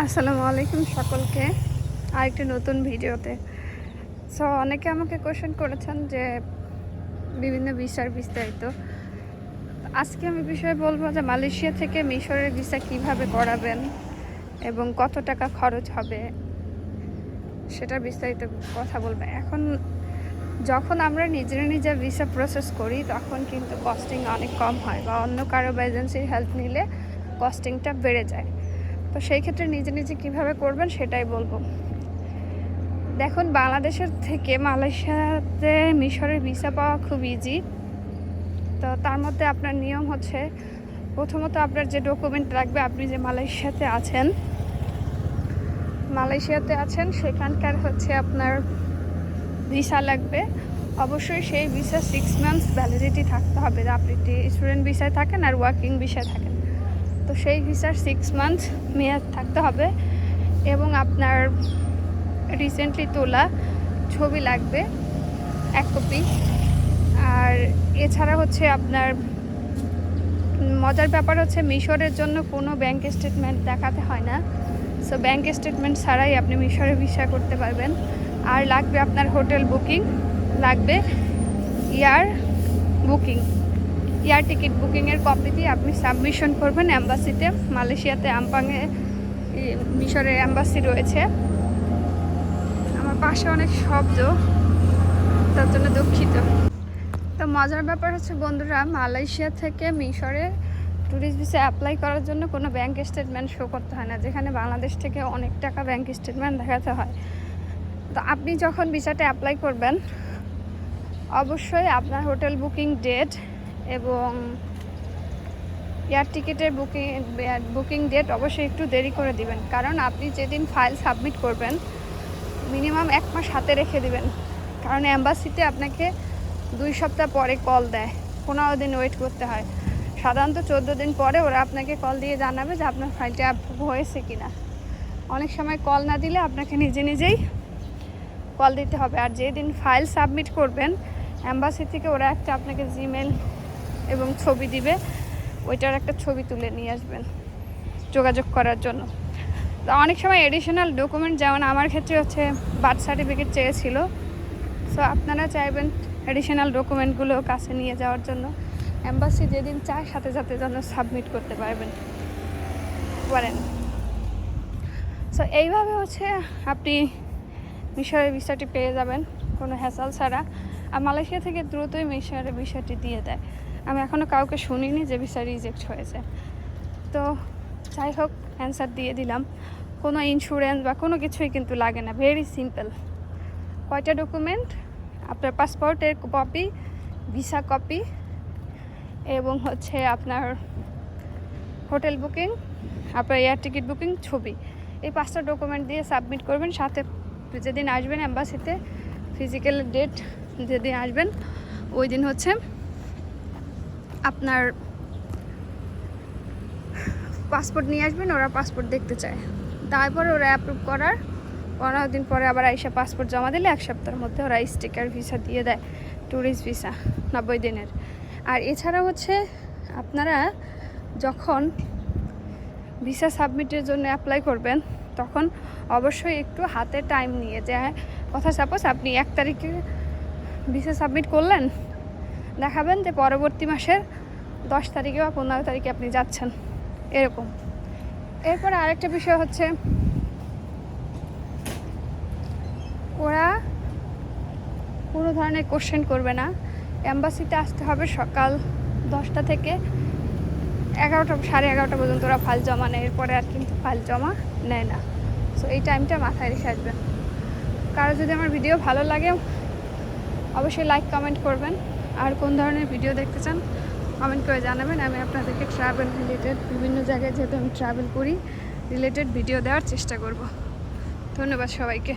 আসসালামু আলাইকুম সকলকে আরেকটি নতুন ভিডিওতে। সো অনেকে আমাকে কোশ্চেন করেছেন যে বিভিন্ন ভিসার বিস্তারিত। আজকে আমি বিষয়ে বলবো যে মালয়েশিয়া থেকে মিশরের ভিসা কিভাবে করাবেন এবং কত টাকা খরচ হবে সেটার বিস্তারিত কথা বলবো। এখন যখন আমরা নিজে ভিসা প্রসেস করি তখন কিন্তু কস্টিং অনেক কম হয়, বা অন্য কারো বা এজেন্সির হেল্প নিলে কস্টিংটা বেড়ে যায়। তো সেই ক্ষেত্রে নিজে কিভাবে করবেন সেটাই বলবো। দেখুন, বাংলাদেশের থেকে মালয়েশিয়াতে মিশরের ভিসা পাওয়া খুব ইজি। তো তার মধ্যে আপনার নিয়ম হচ্ছে, প্রথমত আপনার যে ডকুমেন্ট লাগবে, আপনি যে মালয়েশিয়াতে আছেন সেখানকার হচ্ছে আপনার ভিসা লাগবে। অবশ্যই সেই ভিসা 6 মান্থস ভ্যালিডিটি থাকতে হবে। আপনি স্টুডেন্ট ভিসায় থাকেন আর ওয়ার্কিং ভিসায় থাকেন, তো সেই ভিসার 6 মান্থস মেয়াদ থাকতে হবে। এবং আপনার রিসেন্টলি তোলা ছবি লাগবে 1 কপি। আর এছাড়া হচ্ছে আপনার মজার ব্যাপার হচ্ছে, মিশরের জন্য কোনো ব্যাংক স্টেটমেন্ট দেখাতে হয় না। সো ব্যাংক স্টেটমেন্ট ছাড়াই আপনি মিশরে ভিসা করতে পারবেন। আর লাগবে আপনার হোটেল বুকিং, লাগবে এয়ার টিকিট বুকিংয়ের কপি দিয়ে আপনি সাবমিশন করবেন অ্যাম্বাসিতে। মালয়েশিয়াতে আম্পাংয়ে মিশরের অ্যাম্বাসি রয়েছে। আমার পাশে অনেক শব্দ, তার জন্য দুঃখিত। তো মজার ব্যাপার হচ্ছে বন্ধুরা, মালয়েশিয়া থেকে মিশরে ট্যুরিস্ট ভিসা অ্যাপ্লাই করার জন্য কোনো ব্যাংক স্টেটমেন্ট শো করতে হয় না, যেখানে বাংলাদেশ থেকে অনেক টাকা ব্যাংক স্টেটমেন্ট দেখাতে হয়। তো আপনি যখন ভিসাটা অ্যাপ্লাই করবেন, অবশ্যই আপনার হোটেল বুকিং ডেট এবং এয়ার টিকিটের বুকিং ডেট অবশ্যই একটু দেরি করে দিবেন, কারণ আপনি যেদিন ফাইল সাবমিট করবেন মিনিমাম 1 মাস হাতে রেখে দিবেন। কারণ অ্যাম্বাসিতে আপনাকে 2 সপ্তাহ পরে কল দেয়, 15 দিন ওয়েট করতে হয়। সাধারণত 14 দিন পরে ওরা আপনাকে কল দিয়ে জানাবে যে আপনার ফাইলটা অ্যাপ্রুভ হয়েছে কিনা। অনেক সময় কল না দিলে আপনাকে নিজেই কল দিতে হবে। আর যেদিন ফাইল সাবমিট করবেন অ্যাম্বাসি থেকে ওরা একটা আপনাকে জিমেল এবং ছবি দিবে, ওইটার একটা ছবি তুলে নিয়ে আসবেন যোগাযোগ করার জন্য। তো অনেক সময় এডিশনাল ডকুমেন্ট, যেমন আমার ক্ষেত্রে হচ্ছে বার্থ সার্টিফিকেট চেয়েছিল। সো আপনারা চাইবেন এডিশনাল ডকুমেন্টগুলো কাছে নিয়ে যাওয়ার জন্য। অ্যাম্বাসি যেদিন চায় সাথে যেন সাবমিট করতে পারেন। সো এইভাবে হচ্ছে আপনি মিশরের ভিসাটি পেয়ে যাবেন কোনো হ্যাসাল ছাড়া। আর মালয়েশিয়া থেকে দ্রুতই মিশরের ভিসাটি দিয়ে দেয়। আমি এখনও কাউকে শুনিনি যে ভিসা রিজেক্ট হয়েছে। তো যাই হোক, অ্যান্সার দিয়ে দিলাম। কোনো ইন্স্যুরেন্স বা কোনো কিছুই কিন্তু লাগে না, ভেরি সিম্পল। কয়টা ডকুমেন্ট? আপনার পাসপোর্টের কপি, ভিসা কপি এবং হচ্ছে আপনার হোটেল বুকিং, আপনার এয়ার টিকিট বুকিং, ছবি। এই 5টা ডকুমেন্ট দিয়ে সাবমিট করবেন। সাথে যেদিন আসবেন অ্যাম্বাসিতে, ফিজিক্যাল ডেট যেদিন আসবেন ওই দিন হচ্ছে আপনার পাসপোর্ট নিয়ে আসবেন। ওরা পাসপোর্ট দেখতে চায়, তারপরে ওরা অ্যাপ্রুভ করার 15 দিন পরে আবার আইসা পাসপোর্ট জমা দিলে 1 সপ্তাহের মধ্যে ওরা স্টিকার ভিসা দিয়ে দেয়, ট্যুরিস্ট ভিসা 90 দিনের। আর এছাড়া হচ্ছে আপনারা যখন ভিসা সাবমিটের জন্য অ্যাপ্লাই করবেন তখন অবশ্যই একটু হাতে টাইম নিয়ে, যে কথা সাপোজ আপনি 1 তারিখে ভিসা সাবমিট করলেন, দেখাবেন যে পরবর্তী মাসের 10 তারিখে বা 15 তারিখে আপনি যাচ্ছেন, এরকম। এরপরে আরেকটা বিষয় হচ্ছে, ওরা কোনো ধরনের কোশ্চেন করবে না। অ্যাম্বাসিতে আসতে হবে সকাল 10টা থেকে 11টা, 11:30 পর্যন্ত ওরা ফাইল জমা নেয়। এরপরে আর কিন্তু ফাইল জমা নেয় না। সো এই টাইমটা মাথায় রেখে আসবেন। কারো যদি আমার ভিডিও ভালো লাগে অবশ্যই লাইক কমেন্ট করবেন। আর কোন ধরনের ভিডিও দেখতে চান কমেন্ট করে জানাবেন। আমি আপনাদেরকে ট্রাভেল রিলেটেড, বিভিন্ন জায়গায় যেহেতু আমি ট্রাভেল করি, রিলেটেড ভিডিও দেওয়ার চেষ্টা করব। ধন্যবাদ সবাইকে।